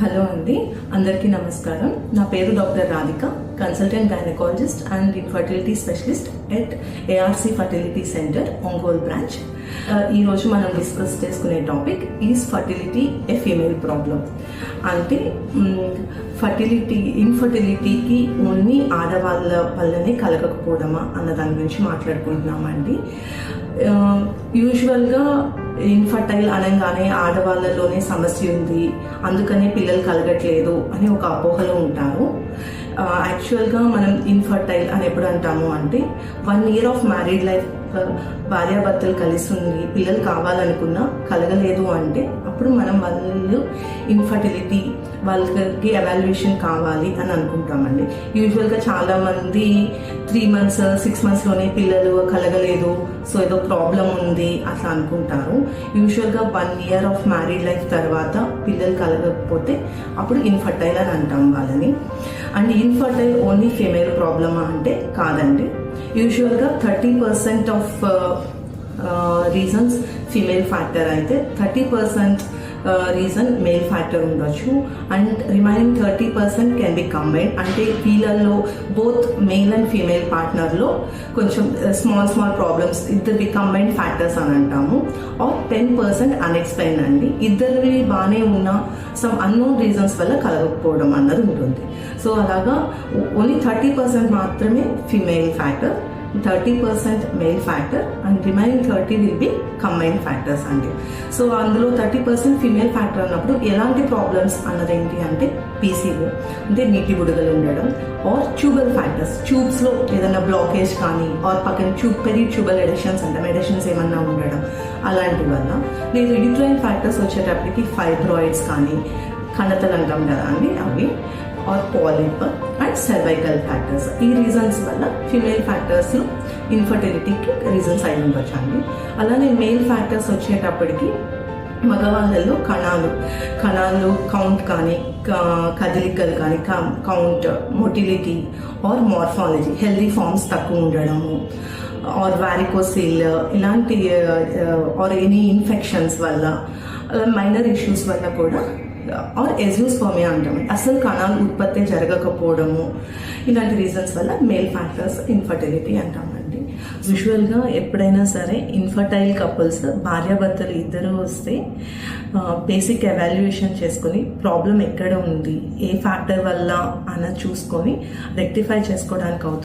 Hello అండి, అందరికీ నమస్కారం. నా పేరు doctor Radhika, consultant gynaecologist and infertility specialist at ARC fertility centre Ongole branch. ఈరోజు మనం డిస్కస్ చేసుకునే topic is fertility A female problem. అంటే ఇన్ఫర్టిలిటీకి ఓన్లీ ఆడవాళ్ళ వల్లనే కలగకపోవడమా అన్న దాని గురించి మాట్లాడుకుంటున్నామండి. యూజువల్గా ఇన్ఫర్టైల్ అనగానే ఆడవాళ్ళలోనే సమస్య ఉంది, అందుకనే పిల్లలు కలగట్లేదు అని ఒక అపోహలో ఉంటారు. యాక్చువల్గా మనం ఇన్ఫర్టైల్ అని ఎప్పుడు అంటాము అంటే 1 year ఆఫ్ మ్యారీడ్ లైఫ్ భార్యాభర్తలు కలిసి ఉంది, పిల్లలు కావాలనుకున్నా కలగలేదు అంటే అప్పుడు మనం వాళ్ళు ఇన్ఫర్టిలిటీ వాళ్ళకి ఎవాల్యుయేషన్ కావాలి అని అనుకుంటామండి. యూజువల్గా చాలామంది 3 months 6 monthsలోనే పిల్లలు కలగలేదు, సో ఏదో ప్రాబ్లం ఉంది అట్లా అనుకుంటారు. యూజువల్గా 1 year ఆఫ్ మ్యారీడ్ లైఫ్ తర్వాత పిల్లలు కలగకపోతే అప్పుడు ఇన్ఫర్టైల్ అని అంటాం వాళ్ళని. అండ్ ఇన్ఫర్టైల్ ఓన్లీ ఫీమేల్ ప్రాబ్లమా అంటే కాదండి. యూజువల్గా 30% ఆఫ్ రీజన్స్ ఫీమేల్ ఫ్యాక్టర్ అయితే 30% రీజన్ మేల్ ఫ్యాక్టర్ ఉండొచ్చు. And remaining 30% can be combined. అంటే వీళ్ళల్లో బోత్ మేల్ అండ్ ఫీమేల్ పార్ట్నర్లో కొంచెం స్మాల్ ప్రాబ్లమ్స్ ఇద్దరివి కంబైన్డ్ ఫ్యాక్టర్స్ అని అంటాము. ఆర్ 10% అన్ఎక్స్ప్లెయిన్ అండి, ఇద్దరివి బాగానే ఉన్న సమ్ అన్నోన్ రీజన్స్ వల్ల కలగకపోవడం అన్నది ఉంటుంది. సో అలాగా ఓన్లీ 30% మాత్రమే female factor, 30% male factor and remaining 30 will be combined factors అండి. సో అందులో 30% ఫీమేల్ ఫ్యాక్టర్ అన్నప్పుడు ఎలాంటి ప్రాబ్లమ్స్ అన్నది ఏంటి అంటే పీసీఓ అంటే నీటి బుడగలు ఉండడం, ఆర్ ట్యూబల్ ఫ్యాక్టర్స్ ట్యూబ్స్లో ఏదైనా బ్లాకేజ్ కానీ, ఆర్ పక్కన ట్యూబల్ ఎడిషన్స్ అంటే మెడిషన్స్ ఏమన్నా ఉండడం అలాంటి వల్ల. లేదు యూట్రైన్ ఫ్యాక్టర్స్ వచ్చేటప్పటికి ఫైబ్రాయిడ్స్ కానీ, కణతలు అంటాం కదా అండి అవి, or polyp and cervical factors. ఈ రీజన్స్ వల్ల ఫీమేల్ ఫ్యాక్టర్స్లో ఇన్ఫర్టిలిటీకి రీజన్స్ అయి ఉండొచ్చు అండి. అలానే మేల్ ఫ్యాక్టర్స్ వచ్చేటప్పటికి మగవాళ్ళల్లో కణాలు కౌంట్ కానీ, కదలికలు కానీ, count, motility or morphology healthy forms తక్కువ ఉండడము, ఆర్ వారికోసిల్ ఇలాంటి ఆర్ ఎనీ ఇన్ఫెక్షన్స్ వల్ల, మైనర్ ఇష్యూస్ వల్ల కూడా, ఆర్ ఎజియోస్పర్మియా అంటామండి అసలు కణాలు ఉత్పత్తి జరగకపోవడము, ఇలాంటి రీజన్స్ వల్ల మేల్ ఫ్యాక్టర్స్ ఇన్ఫర్టిలిటీ అంటామండి. యూజువల్గా ఎప్పుడైనా సరే ఇన్ఫర్టైల్ కపుల్స్ భార్యాభర్తలు ఇద్దరు వస్తే బేసిక్ ఎవాల్యుయేషన్ చేసుకొని ప్రాబ్లం ఎక్కడ ఉంది, ఏ ఫ్యాక్టర్ వల్ల అన్నది చూసుకొని రెక్టిఫై చేసుకోవడానికి అవుతుంది.